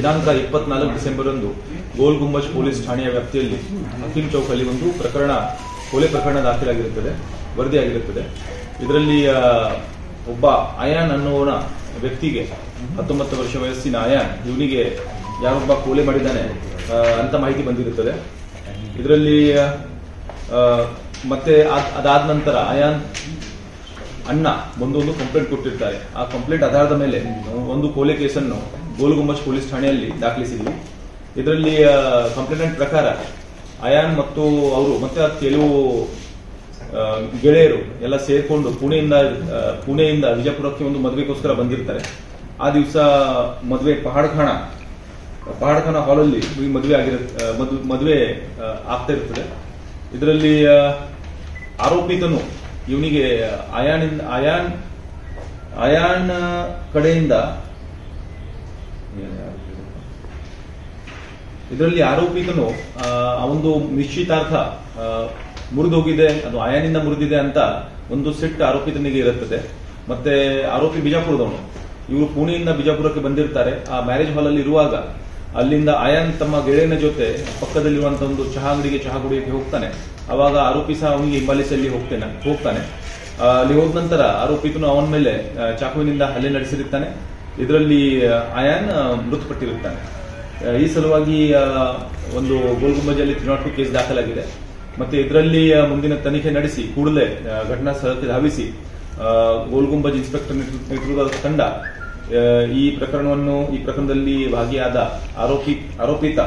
ದಿನಾಂಕ 24 ಡಿಸೆಂಬರ್ ಅಂದು ಗೋಲ್ ಗುಂಬಜ್ ಪೊಲೀಸ್ ಠಾಣೆಯ ವ್ಯಾಪ್ತಿಯಲ್ಲಿ ಹಕೀಂ ಚೌಕಲ್ಲಿ ಒಂದು ಕೊಲೆ ಪ್ರಕರಣ ದಾಖಲಾಗಿರುತ್ತದೆ, ವರದಿಯಾಗಿರುತ್ತದೆ. ಇದರಲ್ಲಿ ಒಬ್ಬ ಅಯಾನ್ ಅನ್ನುವನ ವ್ಯಕ್ತಿಗೆ 19 ವರ್ಷ ವಯಸ್ಸಿನ ಅಯಾನ್ ಇವನಿಗೆ ಯಾರೊಬ್ಬ ಕೊಲೆ ಮಾಡಿದ್ದಾನೆ ಅಂತ ಮಾಹಿತಿ ಬಂದಿರುತ್ತದೆ. ಇದರಲ್ಲಿ ಮತ್ತೆ ಅದಾದ ನಂತರ ಅಯಾನ್ ಅಣ್ಣ ಒಂದು ಕಂಪ್ಲೇಂಟ್ ಕೊಟ್ಟಿರ್ತಾರೆ. ಆ ಕಂಪ್ಲೇಂಟ್ ಆಧಾರದ ಮೇಲೆ ಒಂದು ಕೊಲೆ ಕೇಸನ್ನು ಗೋಲ್ ಗುಂಬಜ್ ಪೊಲೀಸ್ ಠಾಣೆಯಲ್ಲಿ ದಾಖಲಿಸಿದ್ವಿ. ಇದರಲ್ಲಿ ಕಂಪ್ಲೇಂಟ್ ಪ್ರಕಾರ ಅಯಾನ್ ಮತ್ತು ಅವರು ಮತ್ತೆ ಕೆಲವು ಗೆಳೆಯರು ಎಲ್ಲ ಸೇರ್ಕೊಂಡು ಪುಣೆಯಿಂದ ವಿಜಯಪುರಕ್ಕೆ ಒಂದು ಮದುವೆಗೋಸ್ಕರ ಬಂದಿರ್ತಾರೆ. ಆ ದಿವಸ ಮದುವೆ ಪಹಾಡ್ಖಾನ ಹಾಲಲ್ಲಿ ಮದುವೆ ಆಗ್ತಾ ಇರ್ತದೆ. ಇದರಲ್ಲಿ ಆರೋಪಿತನು ಇವನಿಗೆ ಅಯಾನ್ ಕಡೆಯಿಂದ ಇದರಲ್ಲಿ ಆರೋಪಿತನು ಒಂದು ನಿಶ್ಚಿತಾರ್ಥ ಮುರಿದೋಗಿದೆ, ಅದು ಅಯಾನಿಂದ ಮುರಿದಿದೆ ಅಂತ ಒಂದು ಸೆಟ್ ಆರೋಪಿತನಿಗೆ ಇರುತ್ತದೆ. ಮತ್ತೆ ಆರೋಪಿ ಬಿಜಾಪುರದವನು, ಇವರು ಪುಣೆಯಿಂದ ಬಿಜಾಪುರಕ್ಕೆ ಬಂದಿರ್ತಾರೆ. ಆ ಮ್ಯಾರೇಜ್ ಹಾಲ್ ಅಲ್ಲಿ ಇರುವಾಗ ಅಲ್ಲಿಂದ ಅಯಾನ್ ತಮ್ಮ ಗೆಳೆಯನ ಜೊತೆ ಪಕ್ಕದಲ್ಲಿರುವಂತಹ ಒಂದು ಚಹಾ ಅಂಗಡಿಗೆ ಚಹಾ ಕುಡಿಯಕ್ಕೆ ಹೋಗ್ತಾನೆ. ಅವಾಗ ಆರೋಪಿ ಸಹ ಅವನಿಗೆ ಹಿಂಬಾಲಿಸಲ್ಲಿ ಹೋಗ್ತಾನೆ. ಅಲ್ಲಿ ಹೋದ ನಂತರ ಆರೋಪಿತನು ಅವನ ಮೇಲೆ ಚಾಕುವಿನಿಂದ ಹಲ್ಲೆ ನಡೆಸಿರುತ್ತಾನೆ. ಇದರಲ್ಲಿ ಅಯಾನ್ ಮೃತಪಟ್ಟಿರುತ್ತಾನೆ. ಈ ಸಲುವಾಗಿ ಒಂದು ಗೋಲ್ ಗುಂಬಜಲ್ಲಿ 302 ಕೇಸ್ ದಾಖಲಾಗಿದೆ. ಮತ್ತೆ ಇದರಲ್ಲಿ ಮುಂದಿನ ತನಿಖೆ ನಡೆಸಿ ಕೂಡಲೇ ಘಟನಾ ಸ್ಥಳಕ್ಕೆ ಧಾವಿಸಿ ಗೋಲ್ ಗುಂಬಜ್ ಇನ್ಸ್ಪೆಕ್ಟರ್ ನೇತೃತ್ವದ ತಂಡ ಈ ಪ್ರಕರಣದಲ್ಲಿ ಭಾಗಿಯಾದ ಆರೋಪಿತ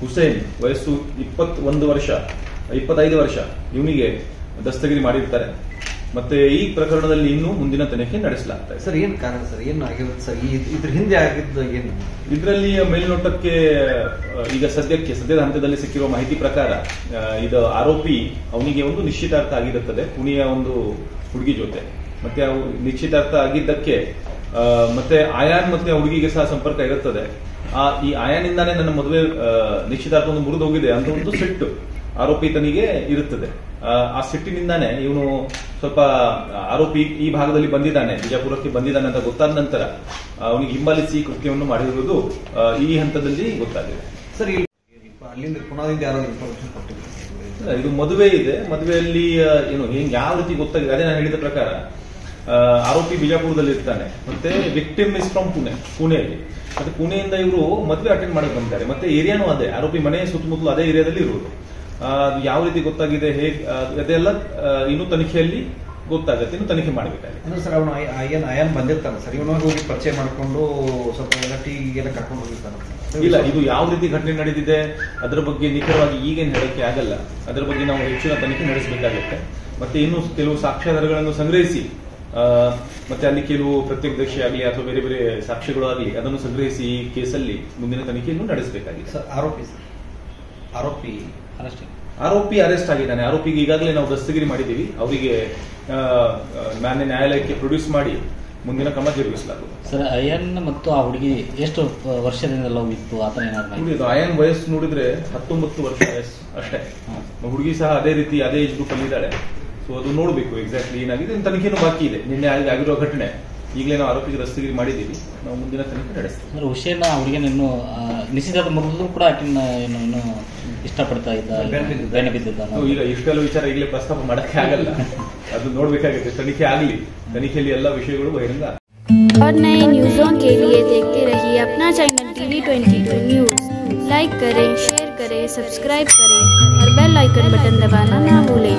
ಹುಸೇನ್ ವಯಸ್ಸು 25 ವರ್ಷ ಇವನಿಗೆ ದಸ್ತಗಿರಿ ಮಾಡಿರ್ತಾರೆ. ಮತ್ತೆ ಈ ಪ್ರಕರಣದಲ್ಲಿ ಇನ್ನೂ ಮುಂದಿನ ತನಿಖೆ ನಡೆಸಲಾಗ್ತದೆ. ಸರ್, ಏನ್ ಕಾರಣ ಸರ್, ಏನು ಆಗಿರುತ್ತೆ ಸರ್, ಇದ್ರ ಹಿಂದೆ ಆಗಿದ್ದು ಏನು? ಇದರಲ್ಲಿ ಮೇಲ್ನೋಟಕ್ಕೆ ಈಗ ಸದ್ಯದ ಹಂತದಲ್ಲಿ ಸಿಕ್ಕಿರುವ ಮಾಹಿತಿ ಪ್ರಕಾರ ಇದು ಆರೋಪಿ ಅವನಿಗೆ ಒಂದು ನಿಶ್ಚಿತಾರ್ಥ ಆಗಿರುತ್ತದೆ ಪುಣೆಯ ಒಂದು ಹುಡುಗಿ ಜೊತೆ. ಮತ್ತೆ ನಿಶ್ಚಿತಾರ್ಥ ಆಗಿದ್ದಕ್ಕೆ ಮತ್ತೆ ಅಯಾನ್ ಮತ್ತೆ ಹುಡುಗಿಗೆ ಸಹ ಸಂಪರ್ಕ ಇರುತ್ತದೆ. ಈ ಅಯಾನಿಂದಾನೇ ನನ್ನ ಮದುವೆ ನಿಶ್ಚಿತಾರ್ಥ ಒಂದು ಮುರಿದು ಹೋಗಿದೆ ಅಂತ ಒಂದು ಸಿಟ್ಟು ಆರೋಪಿತನಿಗೆ ಇರುತ್ತದೆ. ಆ ಸಿಟ್ಟಿನಿಂದಾನೇ ಇವನು ಸ್ವಲ್ಪ ಆರೋಪಿ ಈ ಭಾಗದಲ್ಲಿ ಬಂದಿದ್ದಾನೆ, ಬಿಜಾಪುರಕ್ಕೆ ಬಂದಿದ್ದಾನೆ ಅಂತ ಗೊತ್ತಾದ ನಂತರ ಅವನಿಗೆ ಹಿಂಬಾಲಿಸಿ ಕೃತ್ಯವನ್ನು ಮಾಡಿರುವುದು ಈ ಹಂತದಲ್ಲಿ ಗೊತ್ತಾಗಿದೆ. ಸರ್, ಅಲ್ಲಿಂದ ಪುಣಾದಿಂದ ಯಾರೋ ಇನ್ಫಾರ್ಮೇಶನ್ ಕೊಟ್ಟಿದ್ದಾರೆ? ಇದು ಮದುವೆ ಇದೆ. ಮದುವೆಯಲ್ಲಿ ಏನು ಯಾವ ರೀತಿ ಗೊತ್ತಾಗಿದೆ ಅದೇ ನಾನು ಹೇಳಿದ ಪ್ರಕಾರ ಆರೋಪಿ ಬಿಜಾಪುರದಲ್ಲಿ ಇರ್ತಾನೆ. ಮತ್ತೆ ವಿಕ್ಟಿಮ್ ಇಸ್ ಫ್ರಮ್ ಪುಣೆಯಲ್ಲಿ. ಮತ್ತೆ ಪುಣೆಯಿಂದ ಇವರು ಮದುವೆ ಅಟೆಂಡ್ ಮಾಡಕ್ಕೆ ಬಂದಿದ್ದಾರೆ. ಮತ್ತೆ ಏರಿಯಾನು ಅದೇ, ಆರೋಪಿ ಮನೆ ಸುತ್ತಮುತ್ತಲು ಅದೇ ಏರಿಯಾದಲ್ಲಿ ಇರುವುದು. ಯಾವ ರೀತಿ ಗೊತ್ತಾಗಿದೆ ಅದೆಲ್ಲ ಇನ್ನು ತನಿಖೆಯಲ್ಲಿ ಗೊತ್ತಾಗುತ್ತೆ, ಇನ್ನು ತನಿಖೆ ಮಾಡಬೇಕಾಗಿದೆ. ಸರ್, ಅವನು ಅಯಾನ್ ಬಂದಿರ್ತಾನೆ ಸರ್, ಇವನು ಹೋಗಿ ಪರಿಚಯ ಮಾಡಿಕೊಂಡು ಸ್ವಲ್ಪ ಎಲ್ಲ ಟೀಗೆಲ್ಲ ಕರ್ಕೊಂಡು ಹೋಗಿರ್ತಾನೆ. ಇಲ್ಲ, ಇದು ಯಾವ ರೀತಿ ಘಟನೆ ನಡೆದಿದೆ ಅದರ ಬಗ್ಗೆ ನಿಖರವಾಗಿ ಈಗೇನು ಹೇಳಕ್ಕೆ ಆಗಲ್ಲ. ಅದರ ಬಗ್ಗೆ ನಾವು ಹೆಚ್ಚಿನ ತನಿಖೆ ನಡೆಸಬೇಕಾಗುತ್ತೆ. ಮತ್ತೆ ಇನ್ನು ಕೆಲವು ಸಾಕ್ಷ್ಯಾಧಾರಗಳನ್ನು ಸಂಗ್ರಹಿಸಿ ಮತ್ತೆ ಅಲ್ಲಿ ಕೆಲವು ಪ್ರತ್ಯಕ್ಷದರ್ಶಿ ಆಗಲಿ ಅಥವಾ ಬೇರೆ ಬೇರೆ ಸಾಕ್ಷ್ಯಗಳು ಆಗಲಿ ಅದನ್ನು ಸಂಗ್ರಹಿಸಿ ಈ ಕೇಸಲ್ಲಿ ಮುಂದಿನ ತನಿಖೆಯನ್ನು ನಡೆಸಬೇಕಾಗಿದೆ. ಸರ್, ಆರೋಪಿ ಅರೆಸ್ಟ್ ಆಗಿದ್ದಾನೆ. ಆರೋಪಿಗೆ ಈಗಾಗಲೇ ನಾವು ದಸ್ತಗಿರಿ ಮಾಡಿದ್ದೀವಿ. ಅವರಿಗೆ ಮಾನ್ಯ ನ್ಯಾಯಾಲಯಕ್ಕೆ ಪ್ರೊಡ್ಯೂಸ್ ಮಾಡಿ ಮುಂದಿನ ಕ್ರಮ ಜರುಗಿಸಲಾಗುವುದು. ಸರ್, ಅಯಾನ್ ಮತ್ತು ಆ ಹುಡುಗಿ ಎಷ್ಟು ವರ್ಷದಿಂದ ಲವ್ ಇತ್ತು ಆತನ ಏನಾದ್ರು? ಅಯಾನ್ ವಯಸ್ಸು ನೋಡಿದ್ರೆ 19 ವರ್ಷ ವಯಸ್ಸು ಅಷ್ಟೇ. ಹುಡುಗಿ ಸಹ ಅದೇ ರೀತಿ ಅದೇ ಏಜ್ ಗ್ರೂಪ್ ಅಲ್ಲಿ ಇದ್ದಾಳೆ. ಸೊ ಅದು ನೋಡಬೇಕು ಎಕ್ಸಾಕ್ಟ್ಲಿ ಏನಾಗಿದೆ. ತನಿಖೆನೂ ಬಾಕಿ ಇದೆ. ನಿನ್ನೆ ಆಗಿರುವ ಘಟನೆ ಈಗಲೇ ನಾವು ಆರೋಪಿಗೆ ದಸ್ತಗಿರಿ ಮಾಡಿದ್ದೀವಿ. ನಾವು ಮುಂದಿನ ತನಿಖೆ ನಡೆಸ್ತೀವಿ. ಹುಸೇನ್ ಹುಡುಗಿನ ಇನ್ನು ನಿಶ್ಚಿತಾರ್ಥ ಮುಗಿದ್ರು ಕೂಡ ಇನ್ನು ಇಷ್ಟಪಡ್ತಾ ಇದ್ದ, ಬೆನ್ನ ಬಿದ್ದಿದ್ದ. ಈಗ ಇಷ್ಟೆಲ್ಲ ವಿಚಾರ ಈಗಲೇ ಪ್ರಸ್ತಾಪ ಮಾಡಕ್ಕೆ ಆಗಲ್ಲ. ಅದು ನೋಡ್ಬೇಕಾಗುತ್ತೆ, ತನಿಖೆ ಆಗಲಿ. ತನಿಖೆಯಲ್ಲಿ ಎಲ್ಲ ವಿಷಯಗಳು ಬಹಿರಂಗ. और नए न्यूज़ों के लिए देखते रहिए अपना चैनल TV22 न्यूज़। लाइक करें, शेयर करें, सब्सक्राइब करें और बेल आइकन बटन दबाना ना भूलें।